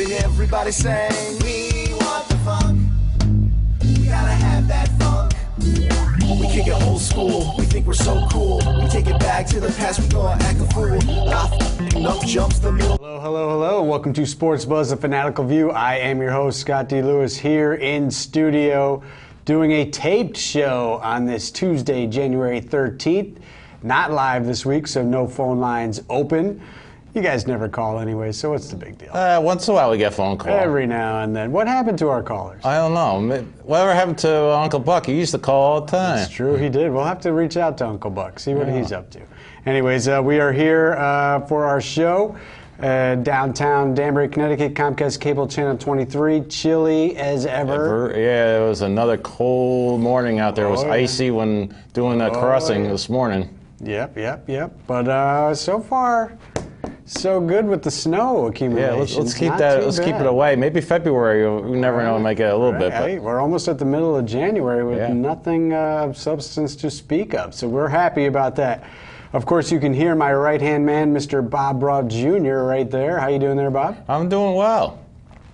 and everybody saying, we want the funk. We gotta have that funk. We kick it old school, we think we're so cool. We take it back to the past, we gonna act a fool. Up jumps the middle. Hello, and welcome to Sports Buzz, a fanatical view. I am your host, Scott D. Lewis, here in studio doing a taped show on this Tuesday, January 13th. Not live this week, so no phone lines open. You guys never call anyway, so what's the big deal? Once in a while we get a phone call. Every now and then. What happened to our callers? I don't know. Whatever happened to Uncle Buck? He used to call all the time. That's true, he did. We'll have to reach out to Uncle Buck, see what he's up to. Anyways, we are here for our show. Downtown Danbury, Connecticut, Comcast Cable Channel 23, chilly as ever. Yeah, it was another cold morning out there. It was icy when doing that crossing this morning. Yep. But so far, so good with the snow accumulation. Yeah, let's keep that. Let's keep it away. Maybe February. We never know. Might get a little bit. But we're almost at the middle of January with nothing of substance to speak of. So we're happy about that. Of course, you can hear my right-hand man, Mr. Bob Broad Jr. right there. How you doing there, Bob? I'm doing well.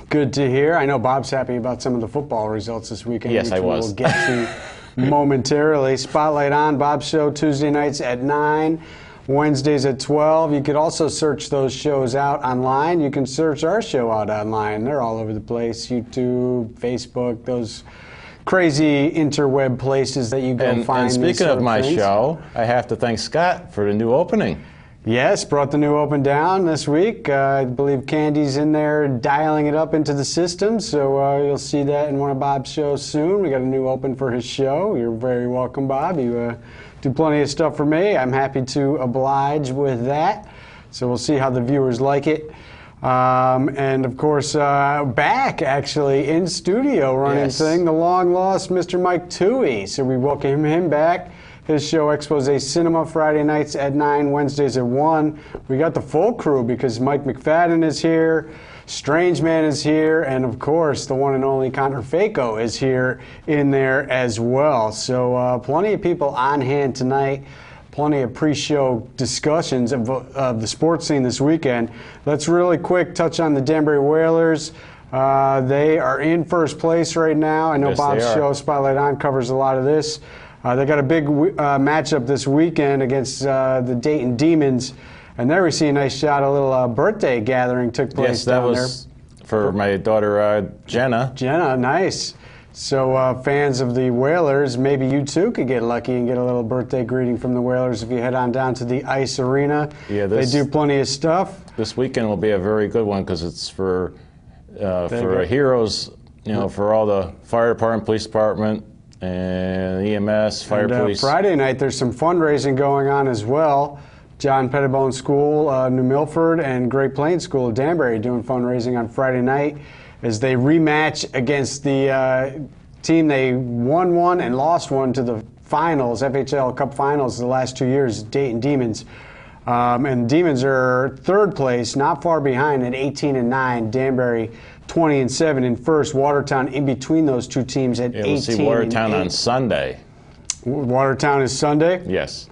Good to hear. I know Bob's happy about some of the football results this weekend. Yes, I was. We'll get to momentarily. Spotlight on Bob's show Tuesday nights at 9. Wednesdays at 12. You could also search those shows out online. You can search our show out online. They're all over the place. YouTube, Facebook, those crazy interweb places that you go find. And speaking of my show, I have to thank Scott for the new opening. Yes, brought the new open down this week. I believe Candy's in there dialing it up into the system, so you'll see that in one of Bob's shows soon. We got a new open for his show. You're very welcome, Bob. You do plenty of stuff for me. I'm happy to oblige with that. So we'll see how the viewers like it. And of course, back actually in studio running thing, the long lost Mr. Mike Toohey. So we welcome him back. His show Expose Cinema Friday nights at 9, Wednesdays at 1. We got the full crew because Mike McFadden is here, Strange Man is here, and of course the one and only Connor Faco is here in there as well. So plenty of people on hand tonight. Plenty of pre-show discussions of the sports scene this weekend. Let's really quick touch on the Danbury Whalers. They are in first place right now. I know Bob's show Spotlight On covers a lot of this. They got a big matchup this weekend against the Dayton Demons, and there we see a nice shot. A little birthday gathering took place down there. Yes, that was for my daughter Jenna. Jenna, nice. So fans of the Whalers, maybe you too could get lucky and get a little birthday greeting from the Whalers if you head on down to the Ice Arena. Yeah, they do plenty of stuff. This weekend will be a very good one because it's for heroes, for all the fire department, police department, and EMS, fire police. Friday night, there's some fundraising going on as well. John Pettibone School, New Milford, and Great Plains School of Danbury doing fundraising on Friday night as they rematch against the team they won one and lost one to the finals, FHL Cup finals the last 2 years, Dayton Demons. And Demons are third place, not far behind at 18-9. Danbury 20-7 in first. Watertown in between those two teams at 18. We'll see Watertown on Sunday. Watertown is Sunday? Yes.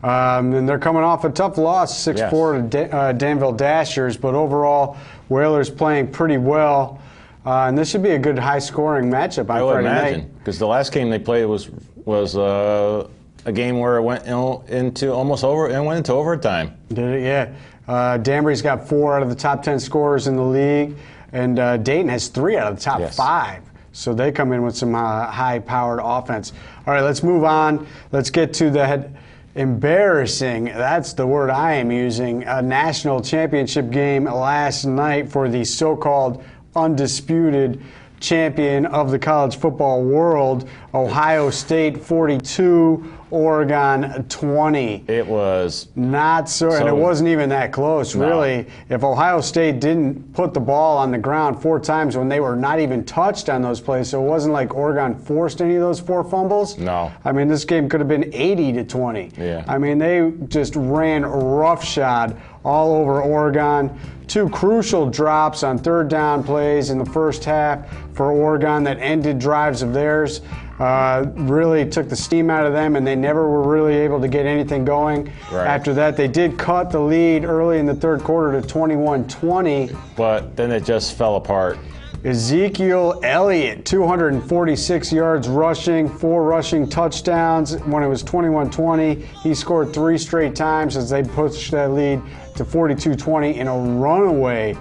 And they're coming off a tough loss, 6-4 to Danville Dashers, but overall, Whalers playing pretty well. And this should be a good high-scoring matchup on Friday night. I would imagine, because the last game they played was a game where it went into almost over and went into overtime. Did it? Yeah. Danbury's got 4 out of the top 10 scorers in the league, and Dayton has 3 out of the top 5. So they come in with some high-powered offense. All right, let's move on. Let's get to the embarrassing, that's the word I am using, a national championship game last night for the so-called undisputed champion of the college football world, Ohio State 42, Oregon 20. It was not so, and it wasn't even that close, really. If Ohio State didn't put the ball on the ground 4 times when they were not even touched on those plays, so it wasn't like Oregon forced any of those 4 fumbles. No. I mean, this game could have been 80-20. Yeah. I mean, they just ran roughshod all over Oregon. 2 crucial drops on third down plays in the first half for Oregon that ended drives of theirs. Really took the steam out of them, and they never were really able to get anything going. Right. After that, they did cut the lead early in the third quarter to 21-20. But then it just fell apart. Ezekiel Elliott, 246 yards rushing, 4 rushing touchdowns. When it was 21-20, he scored 3 straight times as they pushed that lead to 42-20 in a runaway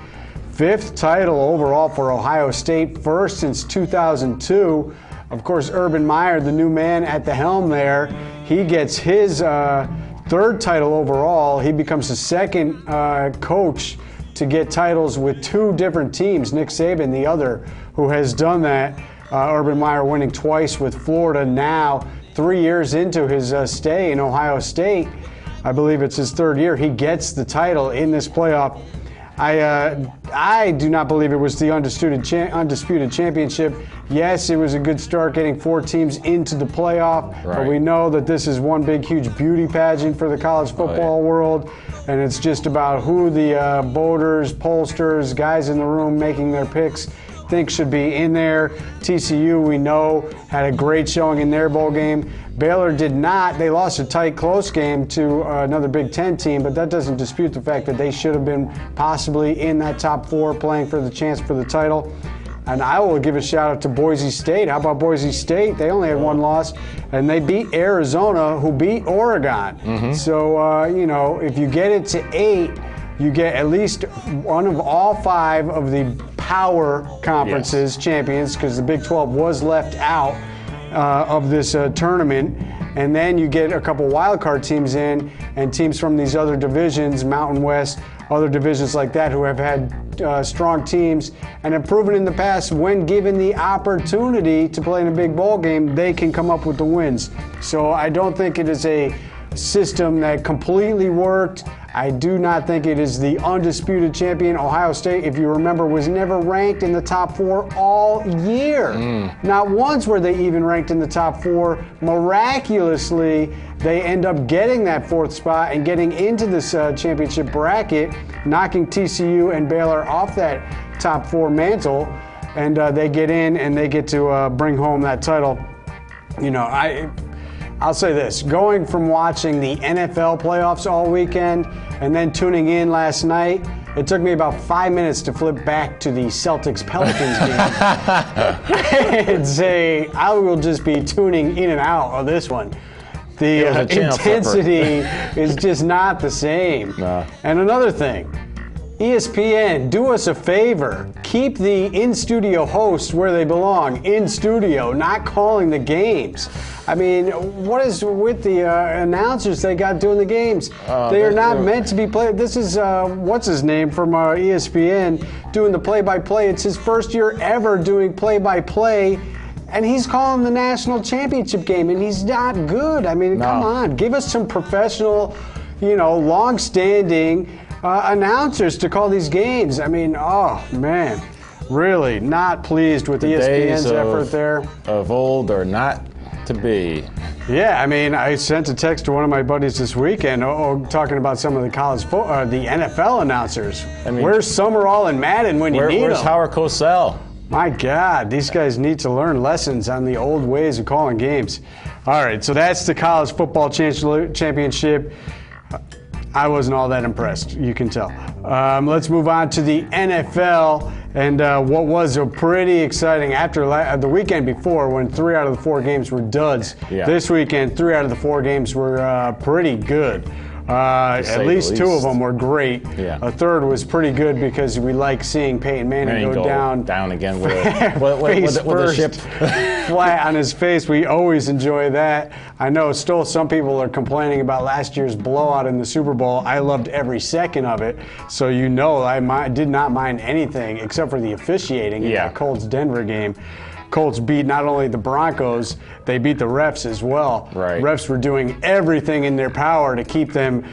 5th title overall for Ohio State, first since 2002. Of course, Urban Meyer, the new man at the helm there, he gets his 3rd title overall. He becomes the 2nd coach to get titles with 2 different teams. Nick Saban, the other, who has done that. Urban Meyer winning twice with Florida now, 3 years into his stay in Ohio State. I believe it's his 3rd year. He gets the title in this playoff. I do not believe it was the undisputed championship. Yes, it was a good start getting 4 teams into the playoff, right. But we know that this is one big, huge beauty pageant for the college football world, and it's just about who the voters, pollsters, guys in the room making their picks think should be in there. TCU, we know, had a great showing in their bowl game. Baylor did not. They lost a tight, close game to another Big Ten team, but that doesn't dispute the fact that they should have been possibly in that top 4 playing for the chance for the title. And I will give a shout out to Boise State. How about Boise State? They only had 1 loss, and they beat Arizona, who beat Oregon. Mm-hmm. So, if you get it to 8, you get at least one of all 5 of the power conferences champions, because the Big 12 was left out of this tournament. And then you get a couple wild card teams in, and teams from these other divisions, Mountain West, other divisions like that, who have had strong teams and have proven in the past, when given the opportunity to play in a big bowl game, they can come up with the wins. So I don't think it is a system that completely worked. I do not think it is the undisputed champion. Ohio State, if you remember, was never ranked in the top 4 all year. Not once were they even ranked in the top 4. Miraculously, they end up getting that 4th spot and getting into this championship bracket, knocking TCU and Baylor off that top 4 mantle, and they get in and they get to bring home that title. I'll say this, going from watching the NFL playoffs all weekend and then tuning in last night, it took me about 5 minutes to flip back to the Celtics-Pelicans game and say, I will just be tuning in and out of this one. The intensity is just not the same. No. And another thing, ESPN, do us a favor. Keep the in-studio hosts where they belong, in studio, not calling the games. I mean, what is with the announcers they got doing the games? They are not meant to be played. This is, what's his name from ESPN, doing the play-by-play. It's his first year ever doing play-by-play, and he's calling the national championship game, and he's not good. I mean, come on. Give us some professional, long-standing announcers to call these games. I mean, oh, man. Really not pleased with ESPN's effort there. Of old are not to be. Yeah, I mean, I sent a text to one of my buddies this weekend talking about some of the the NFL announcers. I mean, where's Summerall and Madden when you need them? Where's Howard Cosell? My God, these guys need to learn lessons on the old ways of calling games. All right, so that's the college football championship. I wasn't all that impressed, you can tell. Let's move on to the NFL. And what was a pretty exciting, after the weekend before, when 3 out of the 4 games were duds, this weekend 3 out of the 4 games were pretty good. At least 2 of them were great. Yeah. A third was pretty good because we like seeing Peyton Manning go down again with a ship flat on his face. We always enjoy that. I know still some people are complaining about last year's blowout in the Super Bowl. I loved every second of it, so I did not mind anything except for the officiating in that Colts-Denver game. Colts beat not only the Broncos, they beat the refs as well. Right. Refs were doing everything in their power to keep them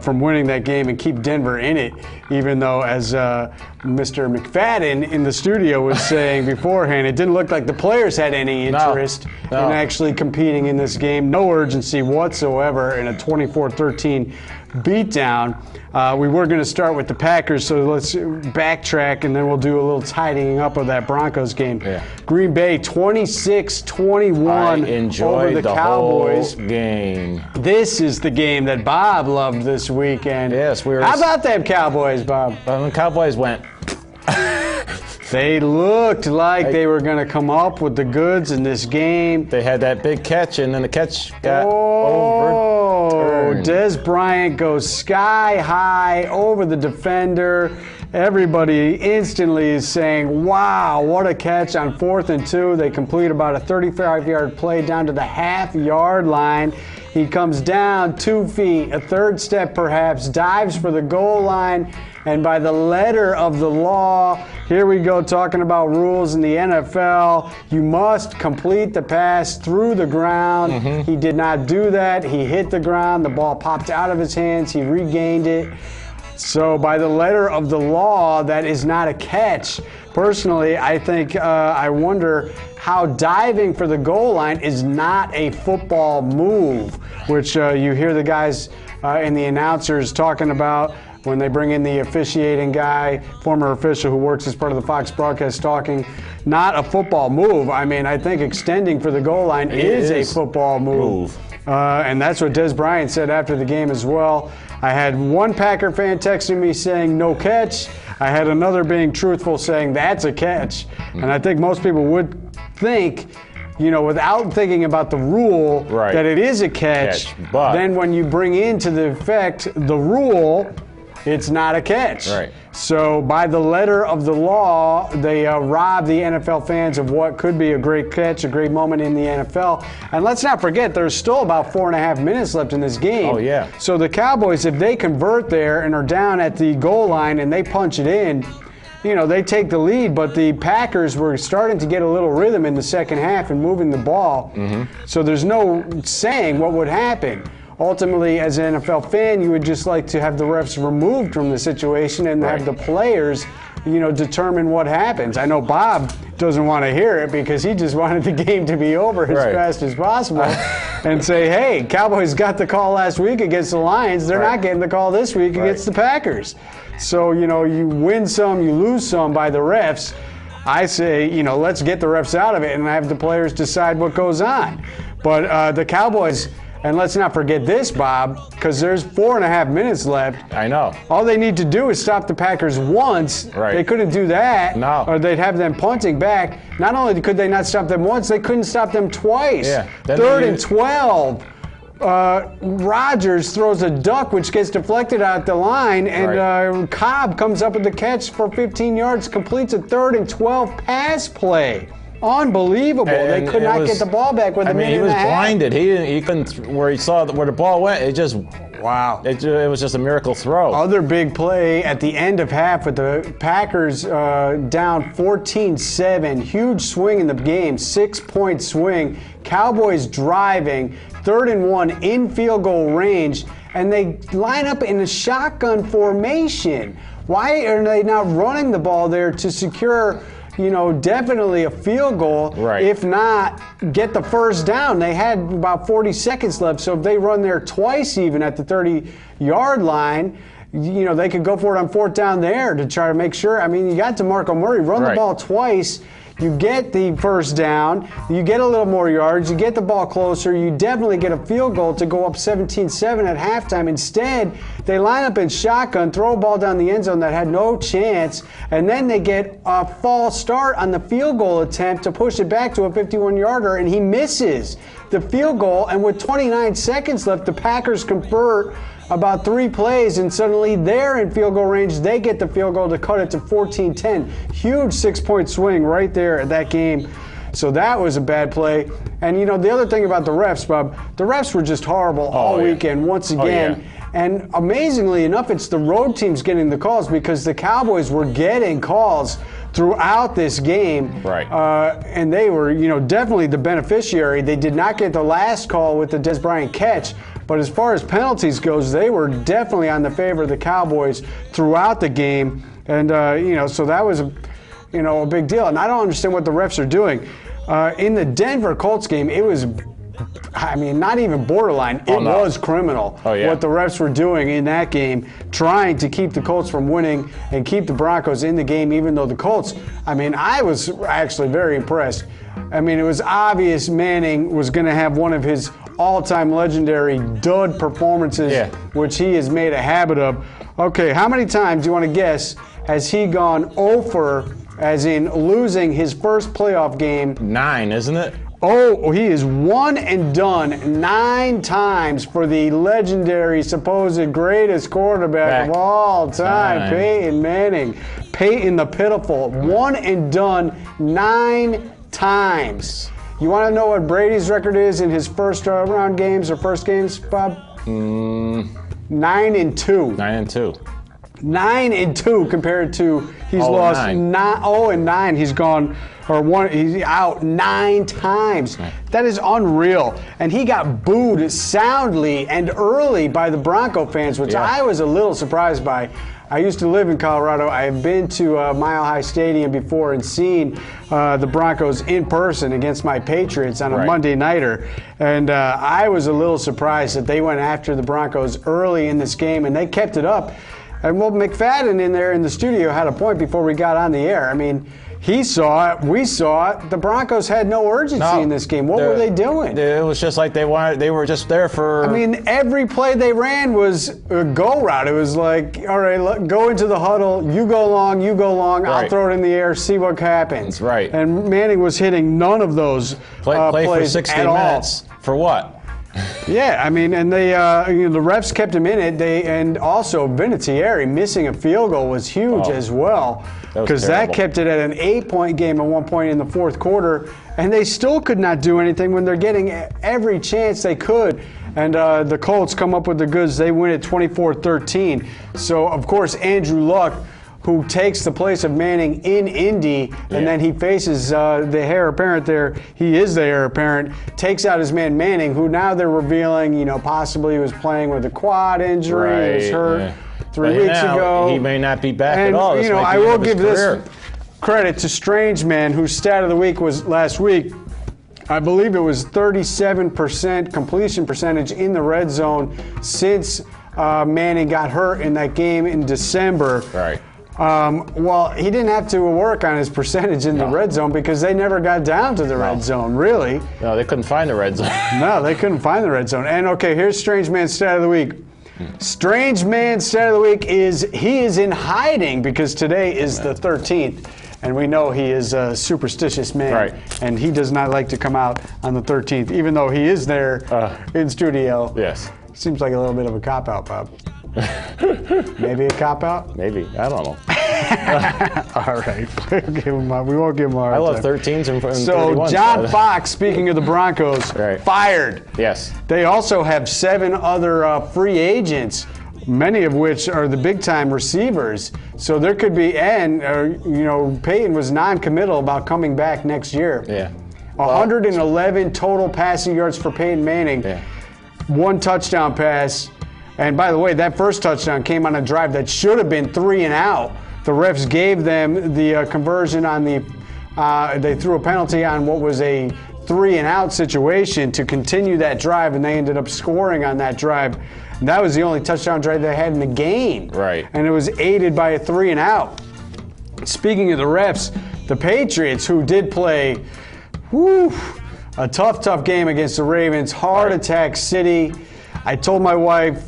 from winning that game and keep Denver in it, even though, as Mr. McFadden in the studio was saying beforehand, it didn't look like the players had any interest in actually competing in this game. No urgency whatsoever in a 24-13 beatdown. We were going to start with the Packers, so let's backtrack, and then we'll do a little tidying up of that Broncos game. Yeah. Green Bay 26-21 over the Cowboys. Whole game. This is the game that Bob loved this weekend. Yes, we were. How about them Cowboys, Bob? The Cowboys went. They looked like they were going to come up with the goods in this game. They had that big catch, and then the catch got overturned. Des Bryant goes sky high over the defender. Everybody instantly is saying, wow, what a catch on 4th and 2. They complete about a 35-yard play down to the half-yard line. He comes down 2 feet, a third step perhaps, dives for the goal line, and by the letter of the law, here we go talking about rules in the NFL. You must complete the pass through the ground. He did not do that. He hit the ground. The ball popped out of his hands. He regained it. So by the letter of the law, that is not a catch. Personally, I think I wonder how diving for the goal line is not a football move, which you hear the guys and the announcers talking about when they bring in the officiating guy, former official who works as part of the Fox broadcast, talking not a football move. I mean, I think extending for the goal line is a football move. And that's what Des Bryant said after the game as well. I had one Packer fan texting me saying no catch. I had another being truthful saying that's a catch. And I think most people would think, you know, without thinking about the rule, that it is a catch. But then when you bring into the effect the rule, it's not a catch. Right. So by the letter of the law, they rob the NFL fans of what could be a great catch, a great moment in the NFL. And let's not forget, there's still about 4.5 minutes left in this game. Oh, yeah. So the Cowboys, if they convert there and are down at the goal line and they punch it in, you know, they take the lead, but the Packers were starting to get a little rhythm in the second half and moving the ball. So there's no saying what would happen. Ultimately, as an NFL fan, you would just like to have the refs removed from the situation and have the players, you know, determine what happens. I know Bob doesn't want to hear it because he just wanted the game to be over as fast as possible and say, hey, Cowboys got the call last week against the Lions. They're not getting the call this week against the Packers. So, you know, you win some, you lose some by the refs. I say, you know, let's get the refs out of it and have the players decide what goes on. But the Cowboys... And let's not forget this, Bob, because there's 4.5 minutes left. I know. All they need to do is stop the Packers once. They couldn't do that. No. Or they'd have them punting back. Not only could they not stop them once, they couldn't stop them twice. Yeah. 3rd and 12. Rodgers throws a duck, which gets deflected out the line, and Cobb comes up with the catch for 15 yards, completes a 3rd and 12 pass play. Unbelievable! And they could not get the ball back with a minute and a half. He was blinded. He couldn't. Where he saw where the ball went, it just wow. It was just a miracle throw. Other big play at the end of half with the Packers down 14-7. Huge swing in the game, 6-point swing. Cowboys driving, 3rd and 1 in field goal range, and they line up in a shotgun formation. Why are they not running the ball there to secure, you know, definitely a field goal, if not get the first down? They had about 40 seconds left, so if they run there twice even at the 30-yard line, you know, they could go for it on 4th down there to try to make sure. I mean, you got DeMarco Murray, run the ball twice, you get the first down, you get a little more yards, you get the ball closer, you definitely get a field goal to go up 17-7 at halftime. Instead, they line up in shotgun, throw a ball down the end zone that had no chance, and then they get a false start on the field goal attempt to push it back to a 51-yarder, and he misses the field goal. And with 29 seconds left, the Packers convert about 3 plays, and suddenly they're in field goal range. They get the field goal to cut it to 14-10. Huge 6-point swing right there at that game. So that was a bad play. And, you know, the other thing about the refs, Bob, the refs were just horrible all weekend once again. And amazingly enough, it's the road teams getting the calls because the Cowboys were getting calls throughout this game. Right. And they were, definitely the beneficiary. They did not get the last call with the Des Bryant catch, but as far as penalties goes, they were definitely on the favor of the Cowboys throughout the game. And, so that was, a big deal. And I don't understand what the refs are doing. In the Denver Colts game, it was, not even borderline. It was criminal what the refs were doing in that game, trying to keep the Colts from winning and keep the Broncos in the game, even though the Colts, I was actually very impressed. It was obvious Manning was going to have one of his all-time legendary dud performances, which he has made a habit of. Okay, how many times do you want to guess has he gone 0 for, as in losing his first playoff game? 9, isn't it? Oh, he is 1 and done 9 times for the legendary, supposed greatest quarterback of all time, Peyton Manning. Peyton the Pitiful, 1 and done 9 times. You want to know what Brady's record is in his first round games or first games, Bob? 9 and 2. 9 and 2. 9 and 2 compared to he's lost 0 and 9. He's gone he's out 9 times. That is unreal. And he got booed soundly and early by the Bronco fans, which I was a little surprised by. I used to live in Colorado. I have been to Mile High Stadium before and seen the Broncos in person against my Patriots on a Monday nighter. And I was a little surprised that they went after the Broncos early in this game, and they kept it up. And McFadden in there in the studio had a point before we got on the air. He saw it. We saw it. The Broncos had no urgency in this game. What were they doing? It was just like they were just there for. Every play they ran was a go route. It was like, all right, go into the huddle. You go long. You go long. I'll throw it in the air. See what happens. Right. And Manning was hitting none of those play plays for 60 at minutes all. For what? And they, the refs kept him in it. And also Vinatieri missing a field goal was huge as well, because that kept it at an 8-point game at one point in the fourth quarter, and they still could not do anything when they're getting every chance they could. And the Colts come up with the goods. They win it 24-13. So of course Andrew Luck, who takes the place of Manning in Indy, and then he faces the heir apparent there. He is the heir apparent, takes out his man Manning, who now they're revealing, possibly he was playing with a quad injury. He was hurt 3 weeks ago. He may not be back at all. I will give this credit to Strange Man, whose stat of the week was last week. I believe it was 37% completion percentage in the red zone since Manning got hurt in that game in December. Right. He didn't have to work on his percentage in the red zone because they never got down to the red zone, really. No, they couldn't find the red zone. No, they couldn't find the red zone. And okay, here's Strange Man's stat of the week. Strange Man's stat of the week is he is in hiding because today is the 13th. And we know he is a superstitious man. And he does not like to come out on the 13th, even though he is there in studio. Yes. Seems like a little bit of a cop-out, Bob. Maybe a cop-out? Maybe. I don't know. All right. We won't give him a hard time. I love 13s and 31s. So John Fox, speaking of the Broncos, fired. Yes. They also have 7 other free agents, many of which are the big-time receivers. So there could be, Peyton was non-committal about coming back next year. Yeah. 111 total passing yards for Peyton Manning. 1 touchdown pass. And by the way, that first touchdown came on a drive that should have been 3 and out. The refs gave them the conversion on they threw a penalty on what was a 3 and out situation to continue that drive, and they ended up scoring on that drive. And that was the only touchdown drive they had in the game. Right. And it was aided by a 3 and out. Speaking of the refs, the Patriots, who did play a tough game against the Ravens, Heart Attack City. I told my wife,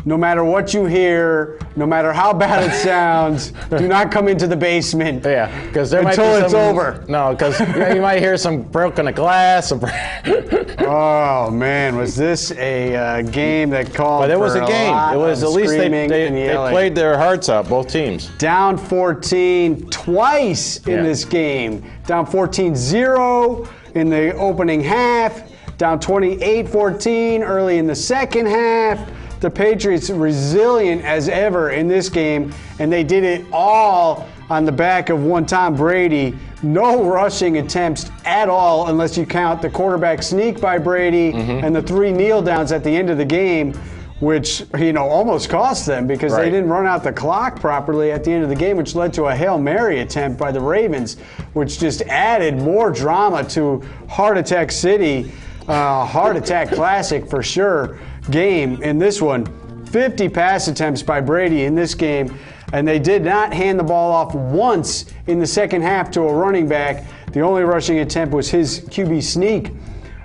no matter what you hear, no matter how bad it sounds, do not come into the basement. Yeah, because there might be until it's over. No, because you might hear some broken glass. Oh man, was this a game that called? But it was a game. It was at least they played their hearts out, both teams. Down 14 twice in this game. Down 14-0 in the opening half. Down 28-14 early in the second half. The Patriots resilient as ever in this game, and they did it all on the back of one Tom Brady. No rushing attempts at all, unless you count the quarterback sneak by Brady and the 3 kneel downs at the end of the game, which almost cost them because they didn't run out the clock properly at the end of the game, which led to a Hail Mary attempt by the Ravens, which just added more drama to Heart Attack City, Heart Attack Classic for sure game in this one. 50 pass attempts by Brady in this game, and they did not hand the ball off once in the second half to a running back. The only rushing attempt was his QB sneak,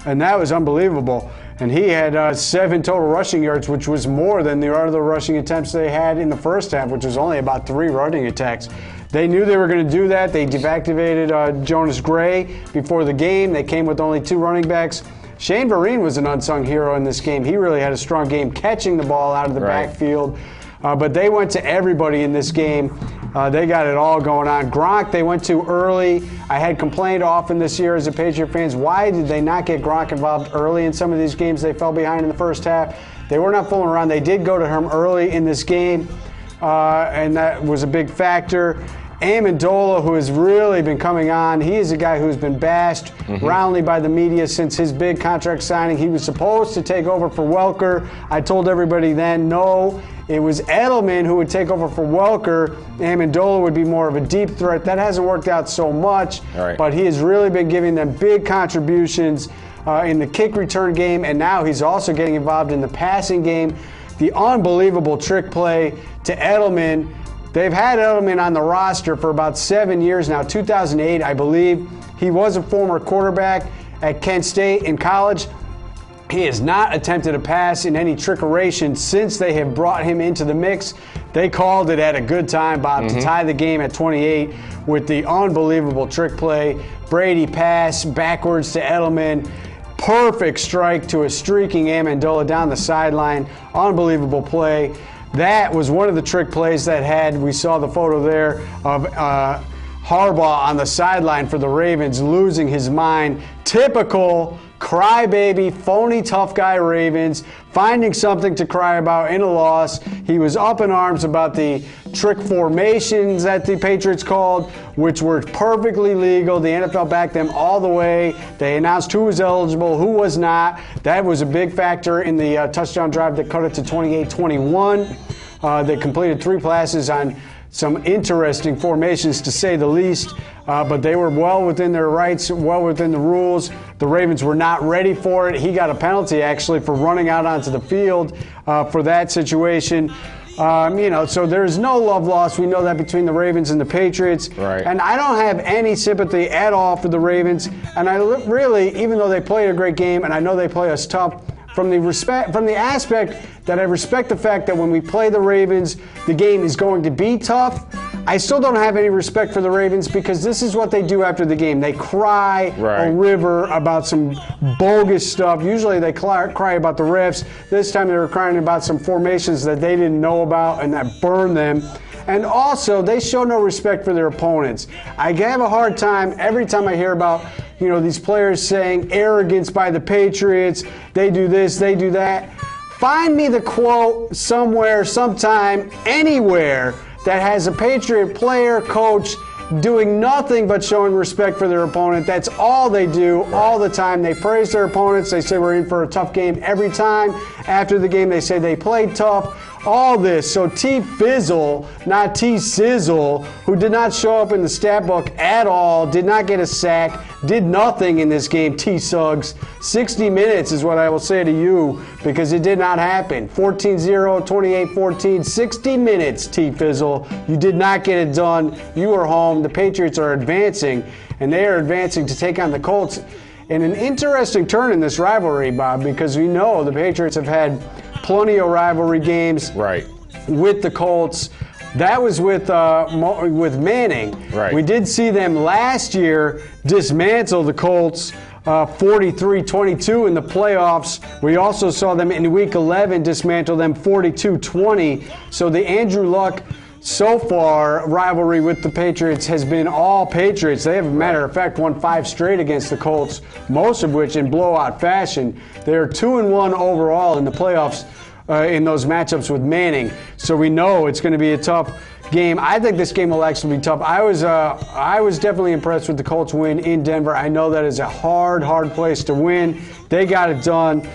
and that was unbelievable. And he had 7 total rushing yards, which was more than the other rushing attempts they had in the first half, which was only about 3 running attacks. They knew they were going to do that. They deactivated Jonas Gray before the game. They came with only 2 running backs. Shane Vereen was an unsung hero in this game. He really had a strong game catching the ball out of the backfield. But they went to everybody in this game. They got it all going on. Gronk, they went to early. I had complained often this year as a Patriot fans, why did they not get Gronk involved early in some of these games? They fell behind in the first half. They were not fooling around. They did go to him early in this game, and that was a big factor. Amendola, who has really been coming on, he is a guy who's been bashed roundly by the media since his big contract signing. He was supposed to take over for Welker. I told everybody then, no, it was Edelman who would take over for Welker. Amendola would be more of a deep threat. That hasn't worked out so much, but he has really been giving them big contributions in the kick return game, and now he's also getting involved in the passing game. The unbelievable trick play to Edelman. They've had Edelman on the roster for about 7 years now. 2008, I believe. He was a former quarterback at Kent State in college. He has not attempted a pass in any trickeration since they have brought him into the mix. They called it at a good time, Bob, to tie the game at 28 with the unbelievable trick play. Brady pass backwards to Edelman. Perfect strike to a streaking Amendola down the sideline. Unbelievable play. That was one of the trick plays that we saw the photo there of Harbaugh on the sideline for the Ravens losing his mind. Typical crybaby, phony tough guy Ravens, finding something to cry about in a loss. He was up in arms about the trick formations that the Patriots called, which were perfectly legal. The NFL backed them all the way. They announced who was eligible, who was not. That was a big factor in the touchdown drive that cut it to 28-21. They completed 3 passes on some interesting formations, to say the least, but they were well within their rights, well within the rules. The Ravens were not ready for it. He got a penalty, actually, for running out onto the field for that situation. So there's no love lost. We know that between the Ravens and the Patriots. Right. And I don't have any sympathy at all for the Ravens. And I really, even though they played a great game, and I know they play us tough, from the aspect that I respect the fact that when we play the Ravens, the game is going to be tough. I still don't have any respect for the Ravens because this is what they do after the game. They cry a river about some bogus stuff. Usually they cry about the refs. This time they were crying about some formations that they didn't know about and that burned them. And also, they show no respect for their opponents. I have a hard time every time I hear about, these players saying arrogance by the Patriots. They do this, they do that. Find me the quote somewhere, sometime, anywhere that has a Patriot player, coach, doing nothing but showing respect for their opponent. That's all they do all the time. They praise their opponents. They say we're in for a tough game every time. After the game, they say they played tough. All this. So T. Fizzle, not T. Sizzle, who did not show up in the stat book at all, did not get a sack, did nothing in this game, T. Suggs. 60 minutes is what I will say to you because it did not happen. 14-0, 28-14, 60 minutes, T. Fizzle. You did not get it done. You were home. The Patriots are advancing, and they are advancing to take on the Colts in an interesting turn in this rivalry, Bob, because we know the Patriots have had plenty of rivalry games with the Colts. That was with Manning. Right. We did see them last year dismantle the Colts 43-22 in the playoffs. We also saw them in Week 11 dismantle them 42-20. So the Andrew Luck so far rivalry with the Patriots has been all Patriots. They have, as a matter of fact, won 5 straight against the Colts, most of which in blowout fashion. They're 2-1 overall in the playoffs in those matchups with Manning. So we know it's going to be a tough game. I think this game will actually be tough. I was definitely impressed with the Colts win in Denver. I know that is a hard place to win. They got it done.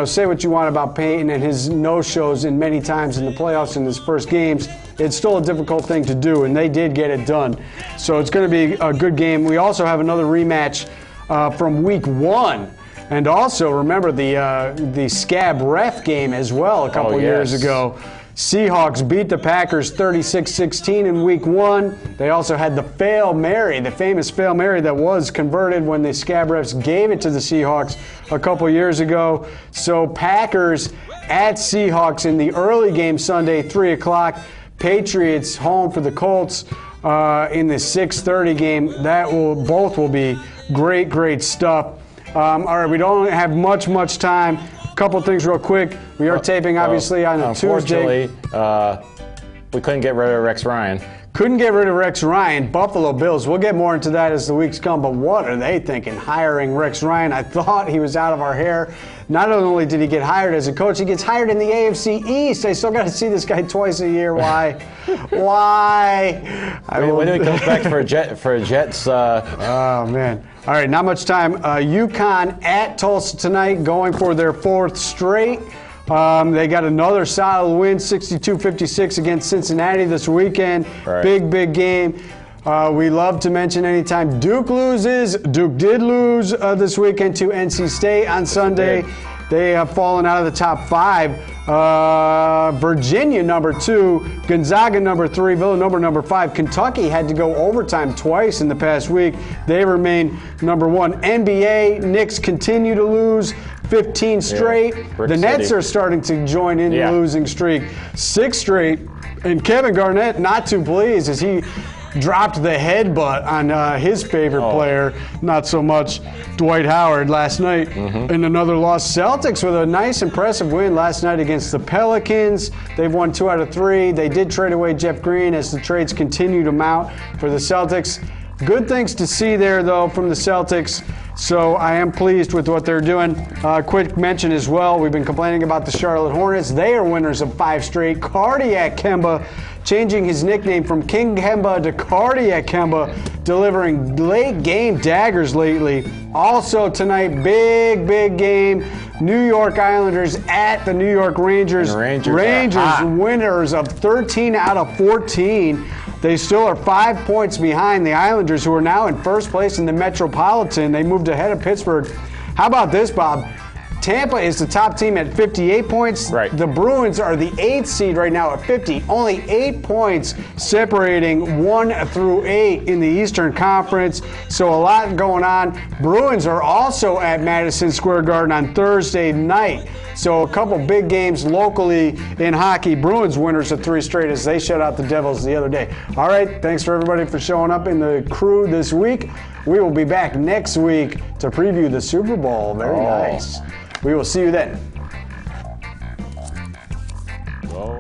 Say what you want about Peyton and his no-shows in many times in the playoffs in his first games. It's still a difficult thing to do, and they did get it done. So it's going to be a good game. We also have another rematch from Week 1. And also, remember the scab ref game as well a couple years ago. Seahawks beat the Packers 36-16 in Week 1. They also had the Fail Mary, the famous Fail Mary that was converted when the scab refs gave it to the Seahawks a couple years ago. So Packers at Seahawks in the early game Sunday, 3 o'clock. Patriots home for the Colts in the 6:30 game. Both will be great stuff. All right, we don't have much time. Couple things real quick. We are taping, obviously, on a Tuesday. Unfortunately, we couldn't get rid of Rex Ryan. Couldn't get rid of Rex Ryan. Buffalo Bills. We'll get more into that as the weeks come, but what are they thinking hiring Rex Ryan? I thought he was out of our hair. Not only did he get hired as a coach, he gets hired in the AFC East. I still got to see this guy twice a year. Why? Why? When he comes back for a Jets. Oh, man. All right, not much time. UConn at Tulsa tonight, going for their 4th straight. They got another solid win, 62-56 against Cincinnati this weekend. Right. Big game. We love to mention anytime Duke loses. Duke did lose this weekend to NC State on Sunday. They have fallen out of the top 5. Virginia, number 2. Gonzaga, number 3. Villanova, number 5. Kentucky had to go overtime twice in the past week. They remain number 1. NBA, Knicks continue to lose. 15 straight. Yeah. The Nets are starting to join in the losing streak. 6 straight. And Kevin Garnett not too pleased as he dropped the headbutt on his favorite player, not so much Dwight Howard last night. In another loss, Celtics with a nice, impressive win last night against the Pelicans. They've won 2 out of 3. They did trade away Jeff Green as the trades continue to mount for the Celtics. Good things to see there, though, from the Celtics. So I am pleased with what they're doing. Quick mention as well, we've been complaining about the Charlotte Hornets. They are winners of 5 straight. Cardiac Kemba changing his nickname from King Kemba to Cardiac Kemba, delivering late game daggers lately. Also tonight, big game. New York Islanders at the New York Rangers. And Rangers winners of 13 out of 14. They still are 5 points behind the Islanders, who are now in first place in the Metropolitan. They moved ahead of Pittsburgh. How about this, Bob? Tampa is the top team at 58 points. Right. The Bruins are the 8th seed right now at 50. Only 8 points separating 1 through 8 in the Eastern Conference. So a lot going on. Bruins are also at Madison Square Garden on Thursday night. So a couple big games locally in hockey. Bruins winners of 3 straight as they shut out the Devils the other day. All right, thanks for everybody for showing up in the crew this week. We will be back next week to preview the Super Bowl. Very nice. We will see you then. Well.